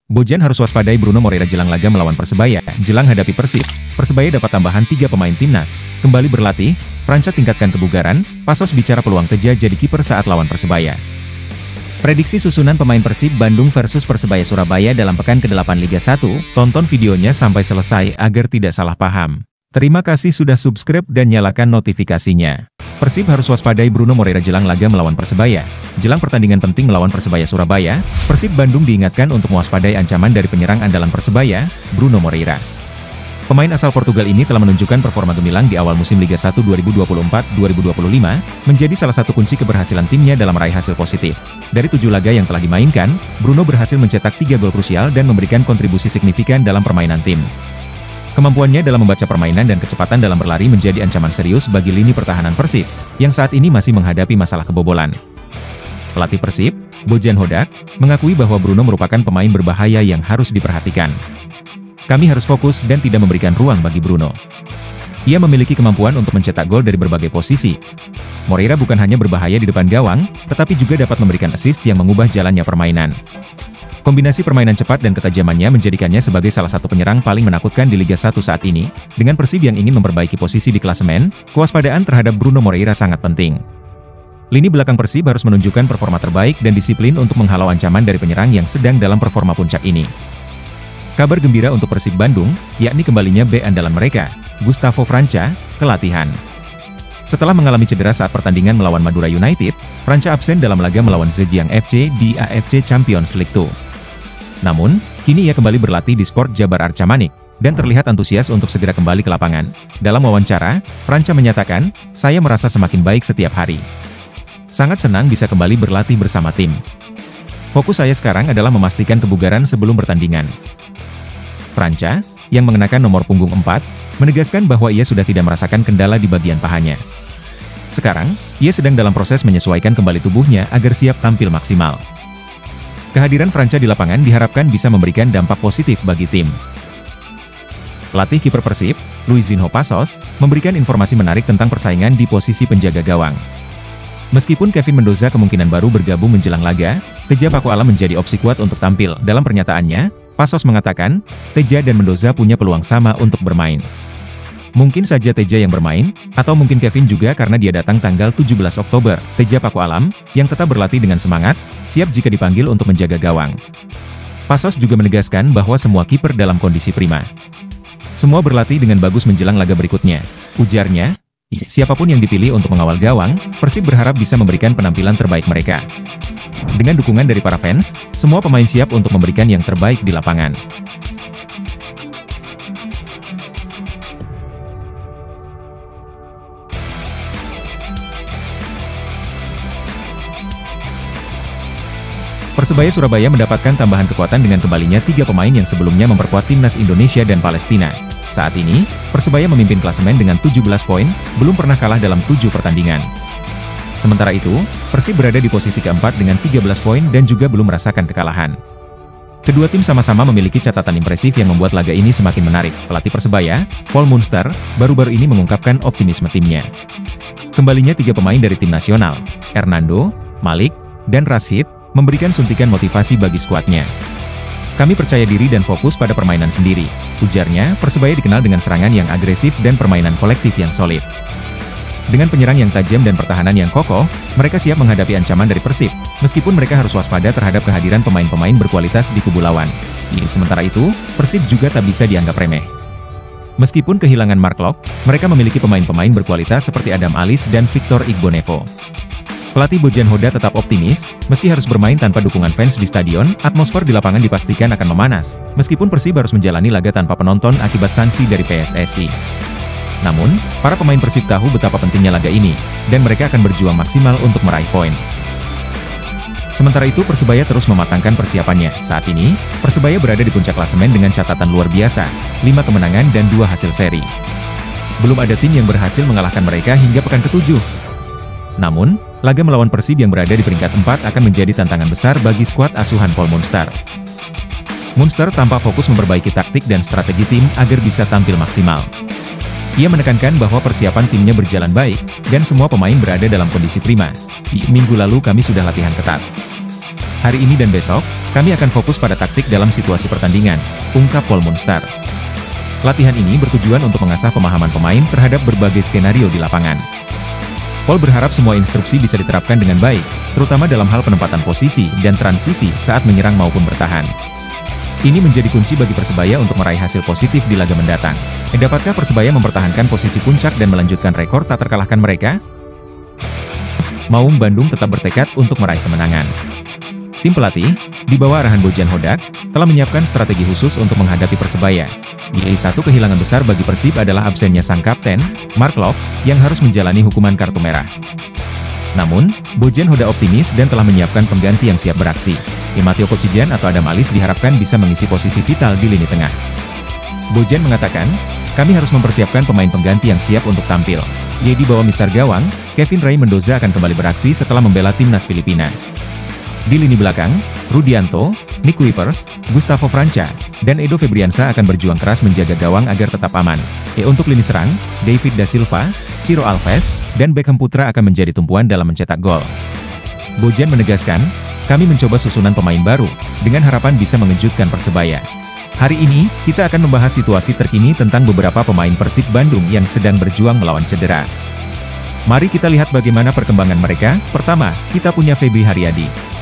Bojan harus waspadai Bruno Moreira jelang laga melawan Persebaya. Jelang hadapi Persib, Persebaya dapat tambahan 3 pemain timnas. Kembali berlatih, Franca tingkatkan kebugaran, Pasos bicara peluang Teja jadi kiper saat lawan Persebaya. Prediksi susunan pemain Persib Bandung versus Persebaya Surabaya dalam pekan ke-8 Liga 1, tonton videonya sampai selesai agar tidak salah paham. Terima kasih sudah subscribe dan nyalakan notifikasinya. Persib harus waspadai Bruno Moreira jelang laga melawan Persebaya. Jelang pertandingan penting melawan Persebaya Surabaya, Persib Bandung diingatkan untuk mewaspadai ancaman dari penyerang andalan Persebaya, Bruno Moreira. Pemain asal Portugal ini telah menunjukkan performa gemilang di awal musim Liga 1 2024-2025, menjadi salah satu kunci keberhasilan timnya dalam meraih hasil positif. Dari 7 laga yang telah dimainkan, Bruno berhasil mencetak 3 gol krusial dan memberikan kontribusi signifikan dalam permainan tim. Kemampuannya dalam membaca permainan dan kecepatan dalam berlari menjadi ancaman serius bagi lini pertahanan Persib, yang saat ini masih menghadapi masalah kebobolan. Pelatih Persib, Bojan Hodak, mengakui bahwa Bruno merupakan pemain berbahaya yang harus diperhatikan. Kami harus fokus dan tidak memberikan ruang bagi Bruno. Ia memiliki kemampuan untuk mencetak gol dari berbagai posisi. Moreira bukan hanya berbahaya di depan gawang, tetapi juga dapat memberikan assist yang mengubah jalannya permainan. Kombinasi permainan cepat dan ketajamannya menjadikannya sebagai salah satu penyerang paling menakutkan di Liga 1 saat ini. Dengan Persib yang ingin memperbaiki posisi di klasemen, kewaspadaan terhadap Bruno Moreira sangat penting. Lini belakang Persib harus menunjukkan performa terbaik dan disiplin untuk menghalau ancaman dari penyerang yang sedang dalam performa puncak ini. Kabar gembira untuk Persib Bandung, yakni kembalinya bek andalan mereka, Gustavo Franca, ke latihan. Setelah mengalami cedera saat pertandingan melawan Madura United, Franca absen dalam laga melawan Zhejiang FC di AFC Champions League 2. Namun, kini ia kembali berlatih di Sport Jabar Arca Manik, dan terlihat antusias untuk segera kembali ke lapangan. Dalam wawancara, Franca menyatakan, "Saya merasa semakin baik setiap hari. Sangat senang bisa kembali berlatih bersama tim. Fokus saya sekarang adalah memastikan kebugaran sebelum pertandingan." Franca, yang mengenakan nomor punggung 4, menegaskan bahwa ia sudah tidak merasakan kendala di bagian pahanya. Sekarang, ia sedang dalam proses menyesuaikan kembali tubuhnya agar siap tampil maksimal. Kehadiran Franca di lapangan diharapkan bisa memberikan dampak positif bagi tim. Pelatih kiper Persib, Luizinho Pasos, memberikan informasi menarik tentang persaingan di posisi penjaga gawang. Meskipun Kevin Mendoza kemungkinan baru bergabung menjelang laga, Teja Pakualam menjadi opsi kuat untuk tampil. Dalam pernyataannya, Pasos mengatakan, Teja dan Mendoza punya peluang sama untuk bermain. Mungkin saja Teja yang bermain, atau mungkin Kevin juga karena dia datang tanggal 17 Oktober. Teja Pakualam, yang tetap berlatih dengan semangat, siap jika dipanggil untuk menjaga gawang. Pasos juga menegaskan bahwa semua kiper dalam kondisi prima. Semua berlatih dengan bagus menjelang laga berikutnya. Ujarnya, siapapun yang dipilih untuk mengawal gawang, Persib berharap bisa memberikan penampilan terbaik mereka. Dengan dukungan dari para fans, semua pemain siap untuk memberikan yang terbaik di lapangan. Persebaya Surabaya mendapatkan tambahan kekuatan dengan kembalinya 3 pemain yang sebelumnya memperkuat timnas Indonesia dan Palestina. Saat ini, Persebaya memimpin klasemen dengan 17 poin, belum pernah kalah dalam 7 pertandingan. Sementara itu, Persib berada di posisi keempat dengan 13 poin dan juga belum merasakan kekalahan. Kedua tim sama-sama memiliki catatan impresif yang membuat laga ini semakin menarik. Pelatih Persebaya, Paul Munster, baru-baru ini mengungkapkan optimisme timnya. Kembalinya 3 pemain dari tim nasional, Hernando, Malik, dan Rashid, memberikan suntikan motivasi bagi skuadnya. Kami percaya diri dan fokus pada permainan sendiri, ujarnya. Persebaya dikenal dengan serangan yang agresif dan permainan kolektif yang solid. Dengan penyerang yang tajam dan pertahanan yang kokoh, mereka siap menghadapi ancaman dari Persib, meskipun mereka harus waspada terhadap kehadiran pemain-pemain berkualitas di kubu lawan. Sementara itu, Persib juga tak bisa dianggap remeh. Meskipun kehilangan Mark Locke, mereka memiliki pemain-pemain berkualitas seperti Adam Alis dan Victor Igbonevo. Pelatih Bojan Hodak tetap optimis, meski harus bermain tanpa dukungan fans di stadion, atmosfer di lapangan dipastikan akan memanas, meskipun Persib harus menjalani laga tanpa penonton akibat sanksi dari PSSI. Namun, para pemain Persib tahu betapa pentingnya laga ini, dan mereka akan berjuang maksimal untuk meraih poin. Sementara itu Persebaya terus mematangkan persiapannya. Saat ini, Persebaya berada di puncak klasemen dengan catatan luar biasa, 5 kemenangan dan 2 hasil seri. Belum ada tim yang berhasil mengalahkan mereka hingga pekan ke-7. Namun, laga melawan Persib yang berada di peringkat 4 akan menjadi tantangan besar bagi skuad asuhan Paul Munster. Munster tampak fokus memperbaiki taktik dan strategi tim agar bisa tampil maksimal. Ia menekankan bahwa persiapan timnya berjalan baik, dan semua pemain berada dalam kondisi prima. Di minggu lalu kami sudah latihan ketat. Hari ini dan besok, kami akan fokus pada taktik dalam situasi pertandingan, ungkap Paul Munster. Latihan ini bertujuan untuk mengasah pemahaman pemain terhadap berbagai skenario di lapangan. Paul berharap semua instruksi bisa diterapkan dengan baik, terutama dalam hal penempatan posisi dan transisi saat menyerang maupun bertahan. Ini menjadi kunci bagi Persebaya untuk meraih hasil positif di laga mendatang. Dapatkah Persebaya mempertahankan posisi puncak dan melanjutkan rekor tak terkalahkan mereka? Maung Bandung tetap bertekad untuk meraih kemenangan. Tim pelatih, di bawah arahan Bojan Hodak, telah menyiapkan strategi khusus untuk menghadapi Persebaya. Satu kehilangan besar bagi Persib adalah absennya sang kapten, Mark Klok, yang harus menjalani hukuman kartu merah. Namun, Bojan Hodak optimis dan telah menyiapkan pengganti yang siap beraksi. Mateo Kocijan atau Adam Alis diharapkan bisa mengisi posisi vital di lini tengah. Bojan mengatakan, kami harus mempersiapkan pemain pengganti yang siap untuk tampil. Di bawah Mister Gawang, Kevin Ray Mendoza akan kembali beraksi setelah membela timnas Filipina. Di lini belakang, Rudianto, Nick Kuipers, Gustavo Franca, dan Edo Febriansa akan berjuang keras menjaga gawang agar tetap aman. Untuk lini serang, David Da Silva, Ciro Alves, dan Beckham Putra akan menjadi tumpuan dalam mencetak gol. Bojan menegaskan, kami mencoba susunan pemain baru, dengan harapan bisa mengejutkan Persebaya. Hari ini, kita akan membahas situasi terkini tentang beberapa pemain Persib Bandung yang sedang berjuang melawan cedera. Mari kita lihat bagaimana perkembangan mereka. Pertama, kita punya Febri Haryadi.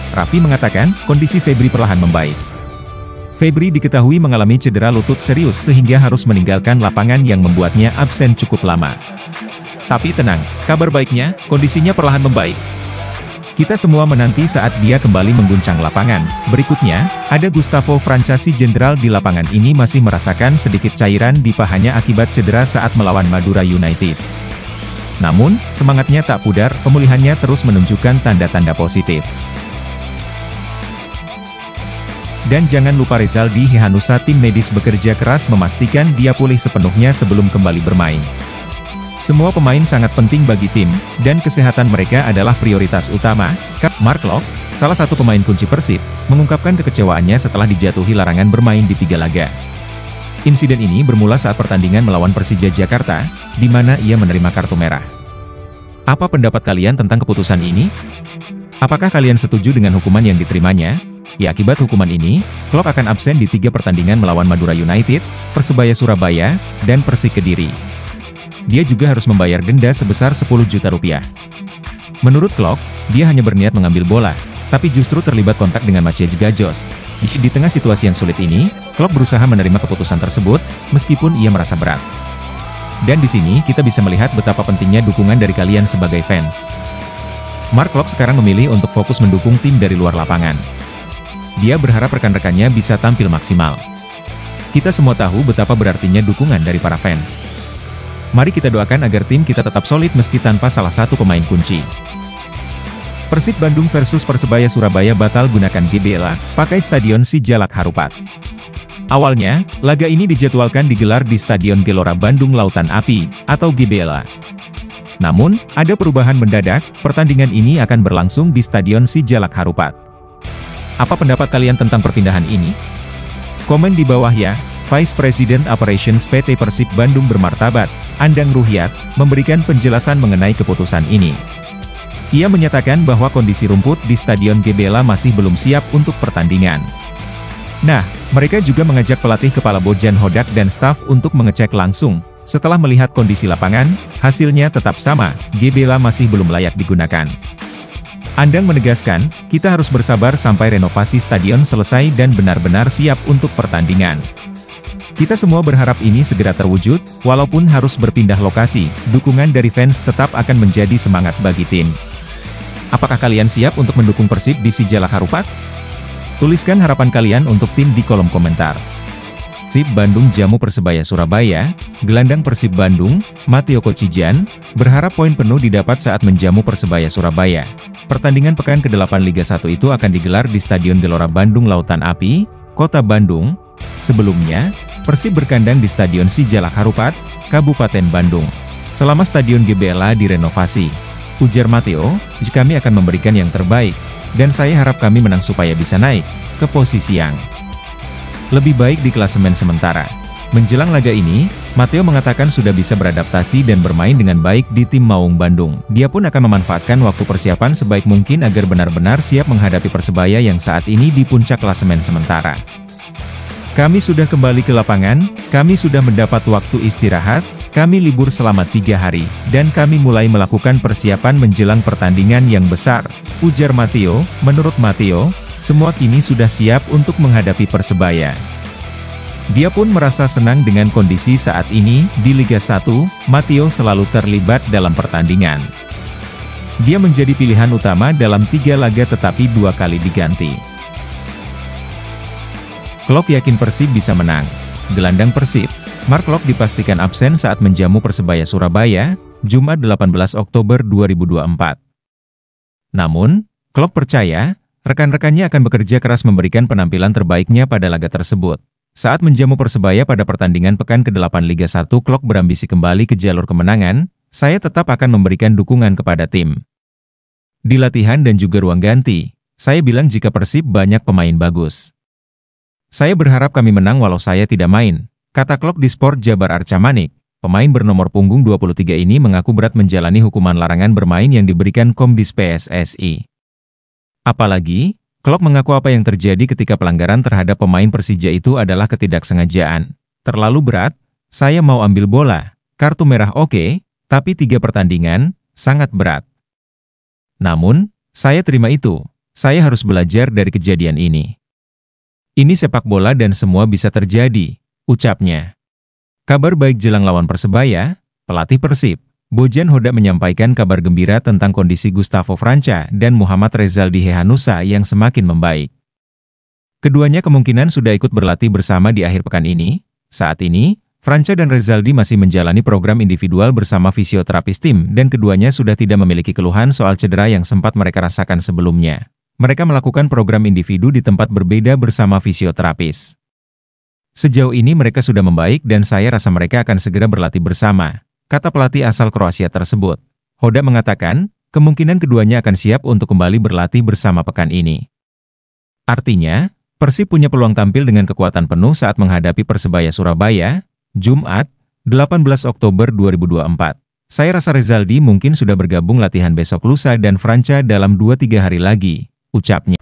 Raffi mengatakan, kondisi Febri perlahan membaik. Febri diketahui mengalami cedera lutut serius sehingga harus meninggalkan lapangan yang membuatnya absen cukup lama. Tapi tenang, kabar baiknya, kondisinya perlahan membaik. Kita semua menanti saat dia kembali mengguncang lapangan. Berikutnya, ada Gustavo Franca. Si jenderal di lapangan ini masih merasakan sedikit cairan di pahanya akibat cedera saat melawan Madura United. Namun, semangatnya tak pudar, pemulihannya terus menunjukkan tanda-tanda positif. Dan jangan lupa Rezaldi Hehanussa, tim medis bekerja keras memastikan dia pulih sepenuhnya sebelum kembali bermain. Semua pemain sangat penting bagi tim, dan kesehatan mereka adalah prioritas utama. Mark Klok, salah satu pemain kunci Persib, mengungkapkan kekecewaannya setelah dijatuhi larangan bermain di 3 laga. Insiden ini bermula saat pertandingan melawan Persija Jakarta, di mana ia menerima kartu merah. Apa pendapat kalian tentang keputusan ini? Apakah kalian setuju dengan hukuman yang diterimanya? Akibat hukuman ini, Klok akan absen di 3 pertandingan melawan Madura United, Persebaya Surabaya, dan Persik Kediri. Dia juga harus membayar denda sebesar 10 juta rupiah. Menurut Klok, dia hanya berniat mengambil bola, tapi justru terlibat kontak dengan Maciej Gajos. Di tengah situasi yang sulit ini, Klok berusaha menerima keputusan tersebut, meskipun ia merasa berat. Dan di sini kita bisa melihat betapa pentingnya dukungan dari kalian sebagai fans. Mark Klok sekarang memilih untuk fokus mendukung tim dari luar lapangan. Dia berharap rekan-rekannya bisa tampil maksimal. Kita semua tahu betapa berartinya dukungan dari para fans. Mari kita doakan agar tim kita tetap solid meski tanpa salah satu pemain kunci. Persib Bandung versus Persebaya Surabaya batal gunakan GBLA, pakai Stadion Sijalak Harupat. Awalnya, laga ini dijadwalkan digelar di Stadion Gelora Bandung Lautan Api, atau GBLA. Namun, ada perubahan mendadak, pertandingan ini akan berlangsung di Stadion Sijalak Harupat. Apa pendapat kalian tentang perpindahan ini? Komen di bawah ya. Vice President Operations PT Persib Bandung bermartabat, Andang Ruhyat, memberikan penjelasan mengenai keputusan ini. Ia menyatakan bahwa kondisi rumput di Stadion GBLA masih belum siap untuk pertandingan. Nah, mereka juga mengajak pelatih kepala Bojan Hodak dan staf untuk mengecek langsung. Setelah melihat kondisi lapangan, hasilnya tetap sama, GBLA masih belum layak digunakan. Andang menegaskan, kita harus bersabar sampai renovasi stadion selesai dan benar-benar siap untuk pertandingan. Kita semua berharap ini segera terwujud, walaupun harus berpindah lokasi, dukungan dari fans tetap akan menjadi semangat bagi tim. Apakah kalian siap untuk mendukung Persib di Sijalak Harupat? Tuliskan harapan kalian untuk tim di kolom komentar. Persib Bandung jamu Persebaya Surabaya, gelandang Persib Bandung, Mateo Kocijan, berharap poin penuh didapat saat menjamu Persebaya Surabaya. Pertandingan pekan ke-8 Liga 1 itu akan digelar di Stadion Gelora Bandung Lautan Api, Kota Bandung. Sebelumnya, Persib berkandang di Stadion Sijalak Harupat, Kabupaten Bandung. Selama Stadion GBLA direnovasi, ujar Mateo, kami akan memberikan yang terbaik, dan saya harap kami menang supaya bisa naik ke posisi yang lebih baik di klasemen sementara. Menjelang laga ini, Matteo mengatakan sudah bisa beradaptasi dan bermain dengan baik di tim Maung Bandung. Dia pun akan memanfaatkan waktu persiapan sebaik mungkin agar benar-benar siap menghadapi Persebaya yang saat ini di puncak klasemen sementara. Kami sudah kembali ke lapangan, kami sudah mendapat waktu istirahat, kami libur selama 3 hari, dan kami mulai melakukan persiapan menjelang pertandingan yang besar, ujar Matteo. Menurut Matteo, semua kini sudah siap untuk menghadapi Persebaya. Dia pun merasa senang dengan kondisi saat ini. Di Liga 1, Matteo selalu terlibat dalam pertandingan. Dia menjadi pilihan utama dalam 3 laga tetapi 2 kali diganti. Klok yakin Persib bisa menang. Gelandang Persib, Mark Klok dipastikan absen saat menjamu Persebaya Surabaya, Jumat 18 Oktober 2024. Namun, Klok percaya, rekan-rekannya akan bekerja keras memberikan penampilan terbaiknya pada laga tersebut. Saat menjamu Persebaya pada pertandingan pekan ke-8 Liga 1, Klok berambisi kembali ke jalur kemenangan. Saya tetap akan memberikan dukungan kepada tim. Di latihan dan juga ruang ganti, saya bilang jika Persib banyak pemain bagus. Saya berharap kami menang walau saya tidak main, kata Klok di Sport Jabar Arca Manik. Pemain bernomor punggung 23 ini mengaku berat menjalani hukuman larangan bermain yang diberikan Komdis PSSI. Apalagi, Klok mengaku apa yang terjadi ketika pelanggaran terhadap pemain Persija itu adalah ketidaksengajaan. Terlalu berat, saya mau ambil bola, kartu merah oke, tapi 3 pertandingan, sangat berat. Namun, saya terima itu, saya harus belajar dari kejadian ini. Ini sepak bola dan semua bisa terjadi, ucapnya. Kabar baik jelang lawan Persebaya, pelatih Persib, Bojan Hodak menyampaikan kabar gembira tentang kondisi Gustavo Franca dan Muhammad Rezaldi Hehanussa yang semakin membaik. Keduanya kemungkinan sudah ikut berlatih bersama di akhir pekan ini. Saat ini, Franca dan Rezaldi masih menjalani program individual bersama fisioterapis tim dan keduanya sudah tidak memiliki keluhan soal cedera yang sempat mereka rasakan sebelumnya. Mereka melakukan program individu di tempat berbeda bersama fisioterapis. Sejauh ini mereka sudah membaik dan saya rasa mereka akan segera berlatih bersama, kata pelatih asal Kroasia tersebut. Hodak mengatakan, kemungkinan keduanya akan siap untuk kembali berlatih bersama pekan ini. Artinya, Persib punya peluang tampil dengan kekuatan penuh saat menghadapi Persebaya Surabaya, Jumat, 18 Oktober 2024. Saya rasa Rezaldi mungkin sudah bergabung latihan besok lusa dan Franca dalam 2-3 hari lagi, ucapnya.